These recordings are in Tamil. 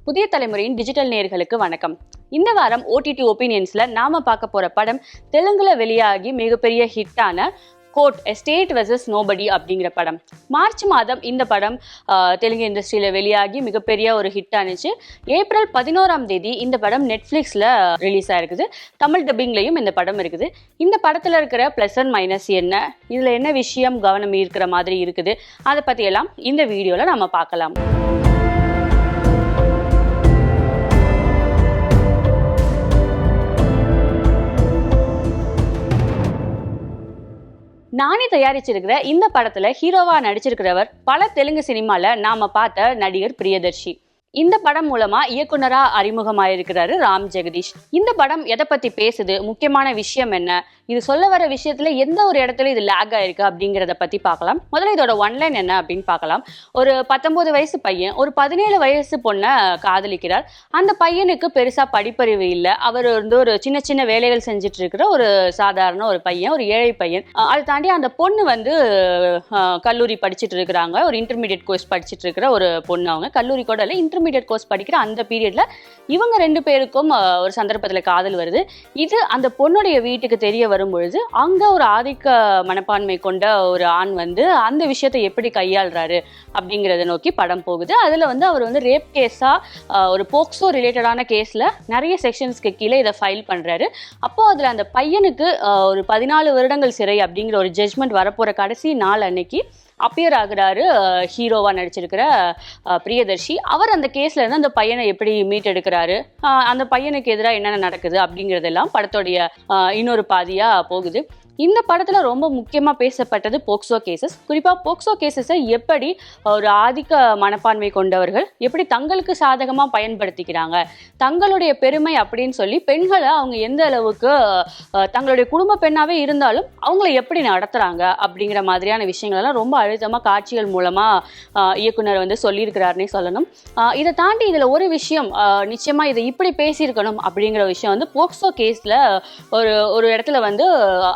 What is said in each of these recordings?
புதிய தலைமுறையின் டிஜிட்டல் நேயர்களுக்கு வணக்கம். இந்த வாரம் ஓடிடி ஒப்பீனியன்ஸ்ல நாம பார்க்க போற படம் தெலுங்குல வெளியாகி மிகப்பெரிய ஹிட்டான கோர்ட் எஸ்டேட் வெர்சஸ் நோபடி அப்படிங்கிற படம். மார்ச் மாதம் இந்த படம் தெலுங்கு இண்டஸ்ட்ரியில வெளியாகி மிகப்பெரிய ஒரு ஹிட் ஆனிச்சு. ஏப்ரல் 11 இந்த படம் நெட்ஃபிளிக்ஸ்ல ரிலீஸ் ஆயிருக்குது. தமிழ் டப்பிங்லையும் இந்த படம் இருக்குது. இந்த படத்துல இருக்கிற பிளஸ் அண்ட் மைனஸ் என்ன, இதுல என்ன விஷயம் கவனம் ஈர்க்கிற மாதிரி இருக்குது, அதை பத்தி எல்லாம் இந்த வீடியோல நம்ம பார்க்கலாம். நானே தயாரிச்சிருக்கிற இந்த படத்துல ஹீரோவா நடிச்சிருக்கிறவர் பல தெலுங்கு சினிமால நாம பார்த்த நடிகர் பிரியதர்ஷி. இந்த படம் மூலமா இயக்குனரா அறிமுகமாயிருக்கிறாரு ராம் ஜெகதீஷ். இந்த படம் எதை பத்தி பேசுது, முக்கியமான விஷயம் என்ன, இது சொல்ல வர விஷயத்துல எந்த ஒரு இடத்துல இது லேக் ஆயிருக்கு அப்படிங்கிறத பத்தி பார்க்கலாம். முதல்ல இதோட ஒன்லைன் என்ன அப்படின்னு பார்க்கலாம். ஒரு 19 வயசு பையன் ஒரு 17 வயசு பொண்ணை காதலிக்கிறார். அந்த பையனுக்கு பெருசா படிப்பறிவு இல்லை. அவர் ஒரு சின்ன சின்ன வேலைகள் செஞ்சுட்டு இருக்கிற ஒரு சாதாரண ஒரு பையன், ஒரு ஏழை பையன். அதை தாண்டி அந்த பொண்ணு கல்லூரி படிச்சுட்டு இருக்கிறாங்க. ஒரு இன்டர்மீடியட் கோர்ஸ் படிச்சுட்டு இருக்கிற ஒரு பொண்ணு. அவங்க கல்லூரி கூட இல்லை, இன்டர்மீடியட் கோர்ஸ் படிக்கிற அந்த பீரியட்ல இவங்க 2 பேருக்கும் ஒரு சந்தர்ப்பத்துல காதல் வருது. இது அந்த பொண்ணுடைய வீட்டுக்கு தெரிய வரும்பொழுது அங்க ஒரு ஆதிக்க மனப்பான்மை கொண்ட ஒரு ஆண் அந்த விஷயத்தை எப்படி கையாளுறாரு அப்படிங்கறத நோக்கி படம் போகுது. அதுல அவர் ரேப் கேஸா ஒரு போக்சோ ரிலேட்டடான கேஸ்ல நிறைய செக்ஷன்ஸ்க்கு கீழே இதை ஃபைல் பண்றாரு. அப்போ அதுல அந்த பையனுக்கு ஒரு 14 வருடங்கள் சிறை அப்படிங்கிற ஒரு ஜட்ஜ்மெண்ட் வரப்போற கடைசி நாள் அன்னைக்கு அப்பியர் ஆகுறாரு ஹீரோவா நடிச்சிருக்கிற பிரியதர்ஷி. அவர் அந்த கேஸ்ல இருந்து அந்த பையனை எப்படி மீட் எடுக்கிறாரு, அந்த பையனுக்கு எதிராக என்னென்ன நடக்குது அப்படிங்கறதெல்லாம் படத்தோடைய இன்னொரு பாதியா போகுது. இந்த படத்துல ரொம்ப முக்கியமா பேசப்பட்டது போக்சோ கேசஸ். குறிப்பா போக்சோ கேசஸை எப்படி ஒரு ஆதிக்க மனப்பான்மை கொண்டவர்கள் எப்படி தங்களுக்கு சாதகமா பயன்படுத்திக்கிறாங்க, தங்களுடைய பெருமை அப்படின்னு சொல்லி பெண்களை அவங்க எந்த அளவுக்கு தங்களுடைய குடும்ப பெண்ணாவே இருந்தாலும் அவங்களை எப்படி நடத்துறாங்க அப்படிங்கிற மாதிரியான விஷயங்கள் எல்லாம் ரொம்ப அழுத்தமா காட்சிகள் மூலமா இயக்குனர் சொல்லியிருக்கிறாருன்னே சொல்லணும். இதை தாண்டி இதுல ஒரு விஷயம் நிச்சயமா இதை இப்படி பேசியிருக்கணும் அப்படிங்கிற விஷயம் போக்சோ கேஸ்ல ஒரு இடத்துல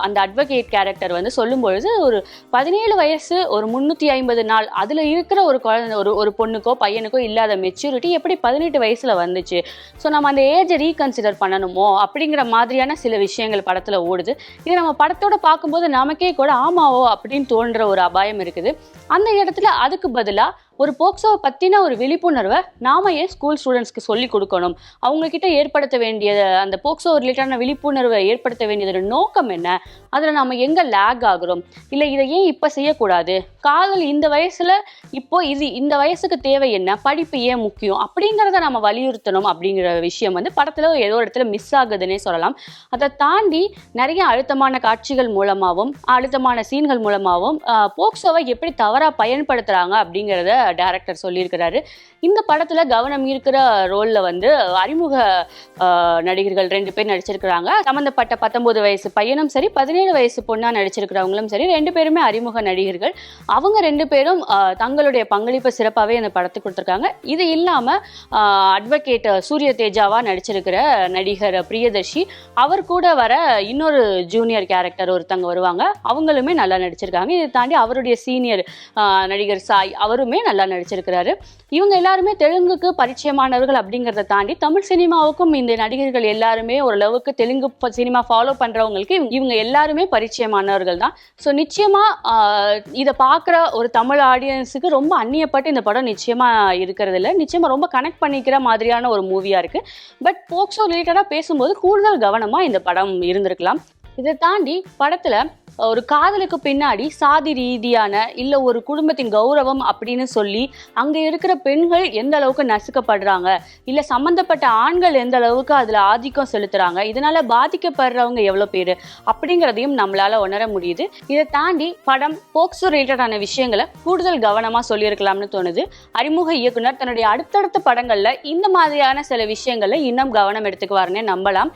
அந்த அட்வொகேட் கேரக்டர் சொல்லும் பொழுது ஒரு 17 வயசு ஒரு 350 நாள் அதுல இருக்கிற ஒரு குழந்தை ஒரு பொண்ணுக்கோ பையனுக்கோ இல்லாத மெச்சூரிட்டி எப்படி 18 வயசுல வந்துச்சு, ஸோ நம்ம அந்த ஏஜை ரீகன்சிடர் பண்ணணுமோ அப்படிங்கிற மாதிரியான சில விஷயங்கள் படத்துல ஓடுது. இது நம்ம படத்தோட பார்க்கும்போது நமக்கே கூட ஆமாவோ அப்படின்னு தோன்ற ஒரு அபாயம் இருக்குது. அந்த இடத்துல அதுக்கு பதிலா ஒரு போக்சோவை பற்றின ஒரு விழிப்புணர்வை நாம ஏன் ஸ்கூல் ஸ்டூடெண்ட்ஸ்க்கு சொல்லி கொடுக்கணும், அவங்கக்கிட்ட ஏற்படுத்த வேண்டிய அந்த போக்சோ ரிலேட்டான விழிப்புணர்வை ஏற்படுத்த வேண்டியதோட நோக்கம் என்ன, அதில் நம்ம எங்கே லேக் ஆகுறோம், இல்லை இதை ஏன் இப்போ செய்யக்கூடாது, காதல் இந்த வயசில் இப்போ இந்த வயசுக்கு தேவை என்ன, படிப்பு ஏன் முக்கியம் அப்படிங்கிறத நம்ம வலியுறுத்தணும் அப்படிங்கிற விஷயம் படத்தில் ஏதோ ஒரு இடத்துல மிஸ் ஆகுதுன்னே சொல்லலாம். அதை தாண்டி நிறைய அழுத்தமான காட்சிகள் மூலமாகவும் அழுத்தமான சீன்கள் மூலமாகவும் போக்சோவை எப்படி தவறாக பயன்படுத்துகிறாங்க அப்படிங்கிறத டைரக்டர் சொல்லியிருக்கிறாரு. இந்த படத்துல கவனம் இருக்கிற ரோல்ல அறிமுக நடிகர்கள் 2 பேர் நடிச்சிருக்கிறாங்க. சம்பந்தப்பட்ட 19 வயசு பையனும் சரி 17 வயசு பொண்ணா நடிச்சிருக்கிறவங்களும் சரி 2 பேருமே அறிமுக நடிகர்கள். அவங்க 2 பேரும் தங்களுடைய பங்களிப்பை சிறப்பாகவே அந்த படத்துக்கு கொடுத்துருக்காங்க. இது இல்லாம அட்வொகேட் சூரிய தேஜாவா நடிச்சிருக்கிற நடிகர் பிரியதர்ஷி, அவர் கூட வர இன்னொரு ஜூனியர் கேரக்டர் ஒருத்தங்க வருவாங்க, அவங்களுமே நல்லா நடிச்சிருக்காங்க. இதை தாண்டி அவருடைய சீனியர் நடிகர் சாய் அவருமே நல்லா நடிச்சிருக்கிறாரு. இவங்க எல்லாருமே தெலுங்குக்கு பரிச்சயமானவர்கள் அப்படிங்கிறத தாண்டி தமிழ் சினிமாவுக்கும் இந்த நடிகர்கள் எல்லாருமே ஓரளவுக்கு தெலுங்கு சினிமா ஃபாலோ பண்றவங்களுக்கு இவங்க எல்லாருமே பரிச்சயமானவர்கள் தான். ஸோ நிச்சயமா இதை பார்க்குற ஒரு தமிழ் ஆடியன்ஸுக்கு ரொம்ப அந்நியப்பட்டு இந்த படம் நிச்சயமா இருக்கிறது இல்லை. நிச்சயமா ரொம்ப கனெக்ட் பண்ணிக்கிற மாதிரியான ஒரு மூவியா இருக்கு. பட் போக்சோ ரிலேட்டடா பேசும்போது கூடுதல் கவனமா இந்த படம் இருந்திருக்கலாம். இதை தாண்டி படத்துல ஒரு காதலுக்கு பின்னாடி சாதி ரீதியான இல்லை ஒரு குடும்பத்தின் கௌரவம் அப்படின்னு சொல்லி அங்கே இருக்கிற பெண்கள் எந்த அளவுக்கு நசுக்கப்படுறாங்க, இல்லை சம்மந்தப்பட்ட ஆண்கள் எந்த அளவுக்கு அதில் ஆதிக்கம் செலுத்துறாங்க, இதனால பாதிக்கப்படுறவங்க எவ்வளோ பேர் அப்படிங்கிறதையும் நம்மளால உணர முடியுது. இதை தாண்டி படம் போக்சோ ரிலேட்டடான விஷயங்களை கூடுதல் கவனமாக சொல்லியிருக்கலாம்னு தோணுது. அறிமுக இயக்குனர் தன்னுடைய அடுத்தடுத்த படங்களில் இந்த மாதிரியான சில விஷயங்களை இன்னும் கவனம் எடுத்துக்குவாருன்னே நம்பலாம்.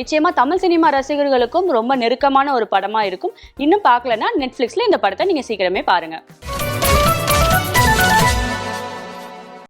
நிச்சயமா தமிழ் சினிமா ரசிகர்களுக்கும் ரொம்ப நெருக்கமான ஒரு படமாக இருக்கும். இன்னும் பார்க்கலன்னா நெட்ஃபிளிக்ஸ்ல இந்த படத்தை நீங்க சீக்கிரமே பாருங்க.